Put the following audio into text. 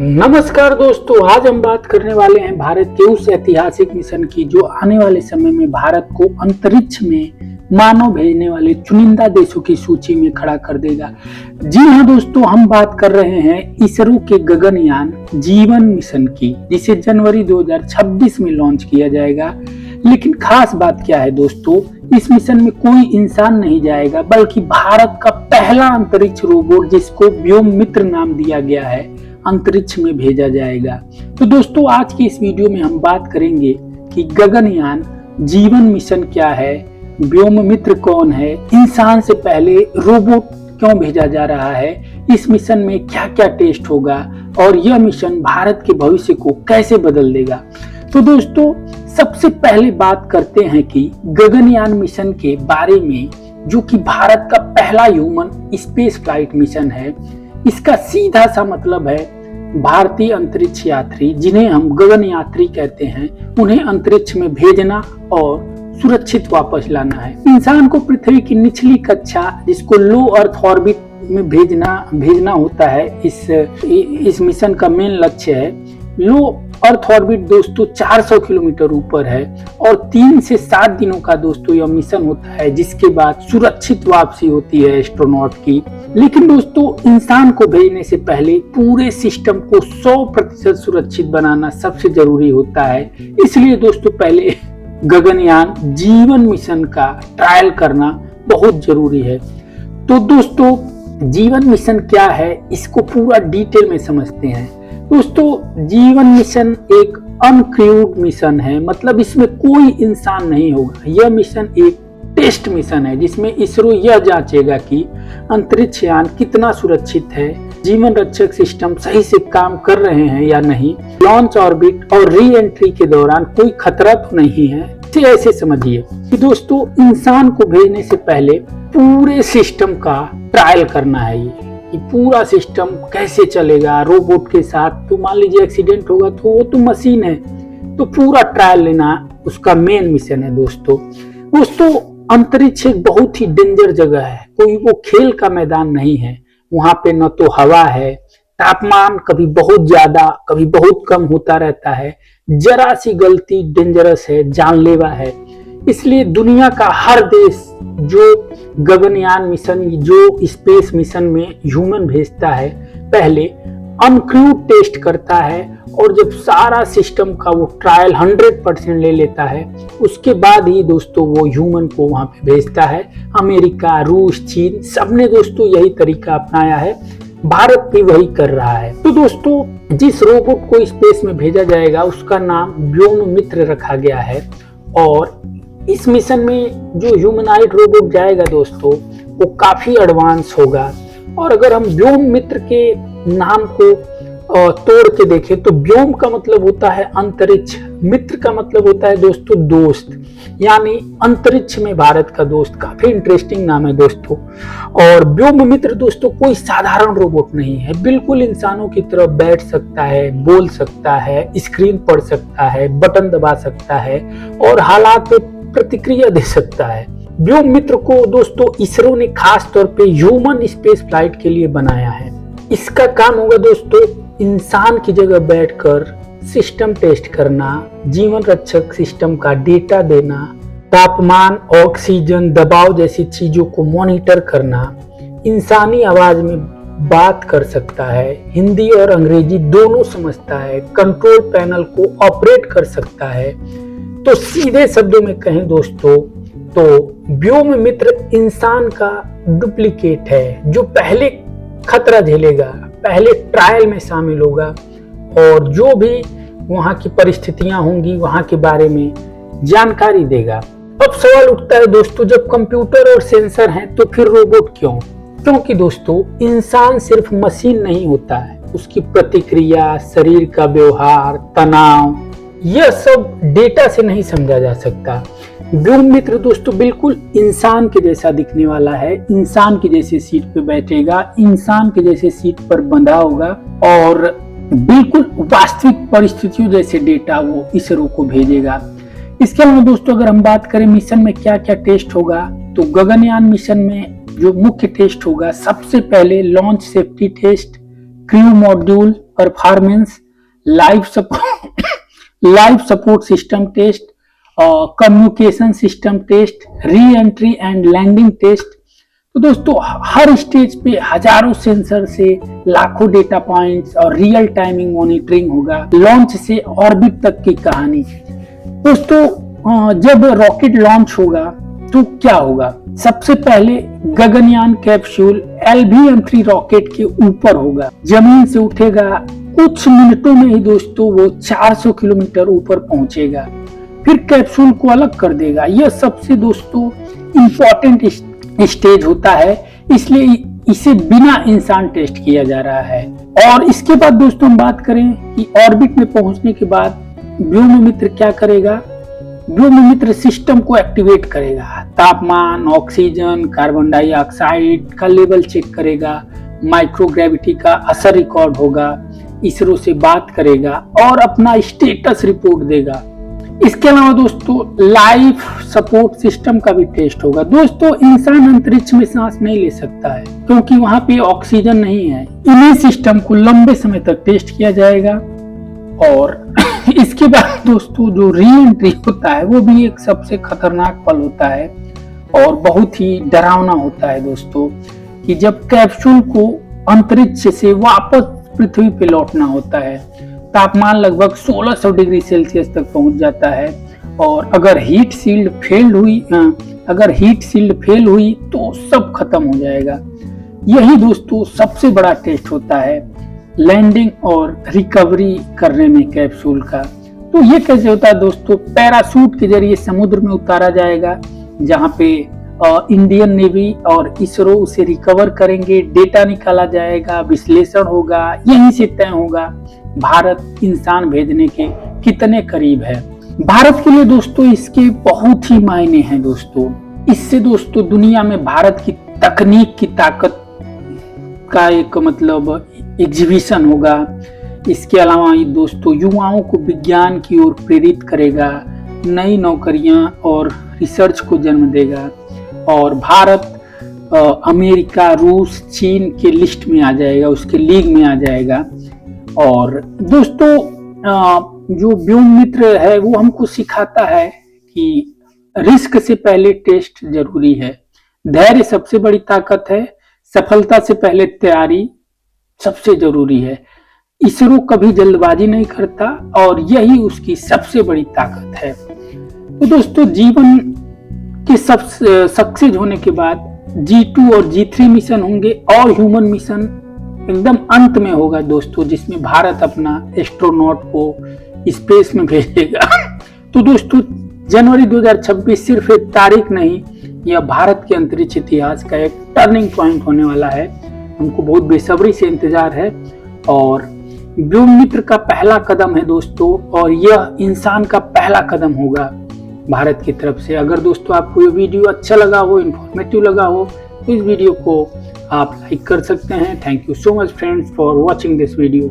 नमस्कार दोस्तों, आज हम बात करने वाले हैं भारत के उस ऐतिहासिक मिशन की जो आने वाले समय में भारत को अंतरिक्ष में मानव भेजने वाले चुनिंदा देशों की सूची में खड़ा कर देगा। जी हाँ दोस्तों, हम बात कर रहे हैं इसरो के गगनयान जीवन मिशन की, जिसे जनवरी 2026 में लॉन्च किया जाएगा। लेकिन खास बात क्या है दोस्तों, इस मिशन में कोई इंसान नहीं जाएगा, बल्कि भारत का पहला अंतरिक्ष रोबोट, जिसको व्योममित्र नाम दिया गया है, अंतरिक्ष में भेजा जाएगा। तो दोस्तों, आज की इस वीडियो में हम बात करेंगे कि गगनयान जीवन मिशन क्या है, व्योममित्र कौन है, इंसान से पहले रोबोट क्यों भेजा जा रहा है, इस मिशन में क्या क्या टेस्ट होगा और यह मिशन भारत के भविष्य को कैसे बदल देगा। तो दोस्तों, सबसे पहले बात करते हैं कि गगनयान मिशन के बारे में, जो कि भारत का पहला ह्यूमन स्पेस फ्लाइट मिशन है। इसका सीधा सा मतलब है भारतीय अंतरिक्ष यात्री, जिन्हें हम गगन यात्री कहते हैं, उन्हें अंतरिक्ष में भेजना और सुरक्षित वापस लाना है। इंसान को पृथ्वी की निचली कक्षा, जिसको लो अर्थ ऑर्बिट में भेजना होता है, इस मिशन का मेन लक्ष्य है। लो अर्थ ऑर्बिट दोस्तों 400 किलोमीटर ऊपर है और 3 से 7 दिनों का दोस्तों यह मिशन होता है, जिसके बाद सुरक्षित वापसी होती है एस्ट्रोनॉट की। लेकिन दोस्तों, इंसान को भेजने से पहले पूरे सिस्टम को 100% सुरक्षित बनाना सबसे जरूरी होता है। इसलिए दोस्तों, पहले गगनयान जीवन मिशन का ट्रायल करना बहुत जरूरी है। तो दोस्तों, जीवन मिशन क्या है, इसको पूरा डिटेल में समझते हैं। दोस्तों, जीवन मिशन एक अनक्रूड मिशन है, मतलब इसमें कोई इंसान नहीं होगा। यह मिशन एक टेस्ट मिशन है, जिसमें इसरो यह जांचेगा कि अंतरिक्ष यान कितना सुरक्षित है, जीवन रक्षक सिस्टम सही से काम कर रहे हैं या नहीं, लॉन्च ऑर्बिट और री एंट्री के दौरान कोई खतरा तो नहीं है। इसे ऐसे समझिए कि दोस्तों, इंसान को भेजने से पहले पूरे सिस्टम का ट्रायल करना है। ये पूरा सिस्टम कैसे चलेगा रोबोट के साथ। तो मान लीजिए एक्सीडेंट होगा तो वो तो मशीन है, तो पूरा ट्रायल लेना उसका मेन मिशन है। दोस्तों, अंतरिक्ष एक बहुत ही डेंजर जगह है, कोई वो खेल का मैदान नहीं है। वहां पे न तो हवा है, तापमान कभी बहुत ज्यादा कभी बहुत कम होता रहता है, जरा सी गलती डेंजरस है, जानलेवा है। इसलिए दुनिया का हर देश जो गगनयान मिशन, जो स्पेस मिशन में ह्यूमन भेजता है, पहले अनक्रूड टेस्ट करता है, और जब सारा सिस्टम का वो ट्रायल 100% ले लेता है, उसके बाद ही दोस्तों वो ह्यूमन को वहां पे भेजता है। अमेरिका, रूस, चीन, सबने दोस्तों यही तरीका अपनाया है, भारत भी वही कर रहा है। तो दोस्तों, जिस रोबोट को स्पेस में भेजा जाएगा उसका नाम व्योममित्र रखा गया है। और इस मिशन में जो ह्यूमनॉइड रोबोट जाएगा दोस्तों, वो काफी एडवांस होगा। और अगर हम व्योममित्र के नाम को तोड़ के देखें तो व्योम का मतलब होता है अंतरिक्ष, मित्र का मतलब होता है दोस्तों दोस्त, यानी अंतरिक्ष में भारत का दोस्त। काफी इंटरेस्टिंग नाम है दोस्तों। और व्योममित्र दोस्तों कोई साधारण रोबोट नहीं है, बिल्कुल इंसानों की तरह बैठ सकता है, बोल सकता है, स्क्रीन पढ़ सकता है, बटन दबा सकता है और हालात पे प्रतिक्रिया दे सकता है। व्योममित्र को दोस्तों इसरो ने खास तौर पे ह्यूमन स्पेस फ्लाइट के लिए बनाया है। इसका काम होगा दोस्तों इंसान की जगह बैठकर सिस्टम टेस्ट करना, जीवन रक्षक सिस्टम का डेटा देना, तापमान, ऑक्सीजन, दबाव जैसी चीजों को मॉनिटर करना, इंसानी आवाज में बात कर सकता है, हिंदी और अंग्रेजी दोनों समझता है, कंट्रोल पैनल को ऑपरेट कर सकता है। तो सीधे शब्दों में कहें दोस्तों, तो व्योममित्र इंसान का डुप्लीकेट है, जो पहले खतरा झेलेगा, पहले ट्रायल में शामिल होगा और जो भी वहां की परिस्थितियां होंगी वहां के बारे में जानकारी देगा। अब सवाल उठता है दोस्तों, जब कंप्यूटर और सेंसर हैं तो फिर रोबोट क्यों? क्योंकि दोस्तों, इंसान सिर्फ मशीन नहीं होता है, उसकी प्रतिक्रिया, शरीर का व्यवहार, तनाव, यह सब डेटा से नहीं समझा जा सकता। व्योममित्र दोस्तों बिल्कुल इंसान के जैसा दिखने वाला है, इंसान की जैसे सीट पे बैठेगा, इंसान के जैसे सीट पर बंधा होगा और बिल्कुल वास्तविक परिस्थितियों जैसे डेटा वो इसरो को भेजेगा। इसके अलावा दोस्तों, अगर हम बात करें मिशन में क्या क्या टेस्ट होगा, तो गगनयान मिशन में जो मुख्य टेस्ट होगा, सबसे पहले launch safety test, crew module performance, life support system test, communication system test, reentry and landing test. तो दोस्तों हर स्टेज पे हजारों सेंसर से लाखों डेटा पॉइंट्स और रियल टाइमिंग मॉनिटरिंग होगा। लॉन्च से ऑर्बिट तक की कहानी। दोस्तों जब रॉकेट लॉन्च होगा तो क्या होगा? सबसे पहले गगनयान कैप्सूल LVM-3 रॉकेट के ऊपर होगा, जमीन से उठेगा, कुछ मिनटों में ही दोस्तों वो 400 किलोमीटर ऊपर पहुंचेगा, फिर कैप्सूल को अलग कर देगा। यह सबसे दोस्तों इंपॉर्टेंट स्टेज होता है, इसलिए इसे बिना इंसान टेस्ट किया जा रहा है। और इसके बाद दोस्तों हम बात करें कि ऑर्बिट में पहुंचने के बाद व्योममित्र क्या करेगा? व्योममित्र सिस्टम को एक्टिवेट करेगा, तापमान, ऑक्सीजन, कार्बन डाइऑक्साइड का लेवल चेक करेगा, माइक्रोग्रेविटी का असर रिकॉर्ड होगा, इसरो से बात करेगा और अपना स्टेटस रिपोर्ट देगा। इसके अलावा दोस्तों लाइफ सपोर्ट सिस्टम का भी टेस्ट होगा। दोस्तों इंसान अंतरिक्ष में सांस नहीं ले सकता है क्योंकि वहां पे ऑक्सीजन नहीं है। इन्हीं सिस्टम को लंबे समय तक टेस्ट किया जाएगा। और इसके बाद दोस्तों जो री एंट्री होता है वो भी एक सबसे खतरनाक पल होता है और बहुत ही डरावना होता है दोस्तों, कि जब कैप्सूल को अंतरिक्ष से वापस पृथ्वी पे लौटना होता है। तापमान लगभग 1600 डिग्री सेल्सियस तक पहुंच जाता है और अगर हीट शील्ड फेल हुई तो सब खत्म हो जाएगा। यही दोस्तों सबसे बड़ा टेस्ट होता है लैंडिंग और रिकवरी करने में कैप्सूल का। तो ये कैसे होता है दोस्तों? पैराशूट के जरिए समुद्र में उतारा जाएगा, जहाँ पे इंडियन नेवी और इसरो उसे रिकवर करेंगे, डेटा निकाला जाएगा, विश्लेषण होगा, यहीं से तय होगा भारत इंसान भेजने के कितने करीब है। भारत के लिए दोस्तों इसके बहुत ही मायने हैं दोस्तों। इससे दोस्तों दुनिया में भारत की तकनीक की ताकत का एक एग्जीबिशन होगा। इसके अलावा ये दोस्तों युवाओं को विज्ञान की ओर प्रेरित करेगा, नई नौकरियां और रिसर्च को जन्म देगा और भारत अमेरिका, रूस, चीन के लिस्ट में आ जाएगा, उसके लीग में आ जाएगा। और दोस्तों जो व्योममित्र है वो हमको सिखाता है कि रिस्क से पहले टेस्ट जरूरी है, धैर्य सबसे बड़ी ताकत है, सफलता से पहले तैयारी सबसे जरूरी है। इसरो कभी जल्दबाजी नहीं करता और यही उसकी सबसे बड़ी ताकत है। तो दोस्तों जीवन के सक्सेस होने के बाद G2 और G3 मिशन होंगे और ह्यूमन मिशन एकदम अंत में होगा दोस्तों, जिसमें भारत अपना एस्ट्रोनॉट को स्पेस में भेजेगा। तो दोस्तों जनवरी 2026 सिर्फ एक तारीख नहीं, यह भारत के अंतरिक्ष इतिहास का एक टर्निंग पॉइंट होने वाला है। हमको बहुत बेसब्री से इंतजार है और व्योममित्र का पहला कदम है दोस्तों, और यह इंसान का पहला कदम होगा भारत की तरफ से। अगर दोस्तों आपको ये वीडियो अच्छा लगा हो, इंफॉर्मेटिव लगा हो, तो इस वीडियो को आप लाइक कर सकते हैं। Thank you so much friends for watching this video.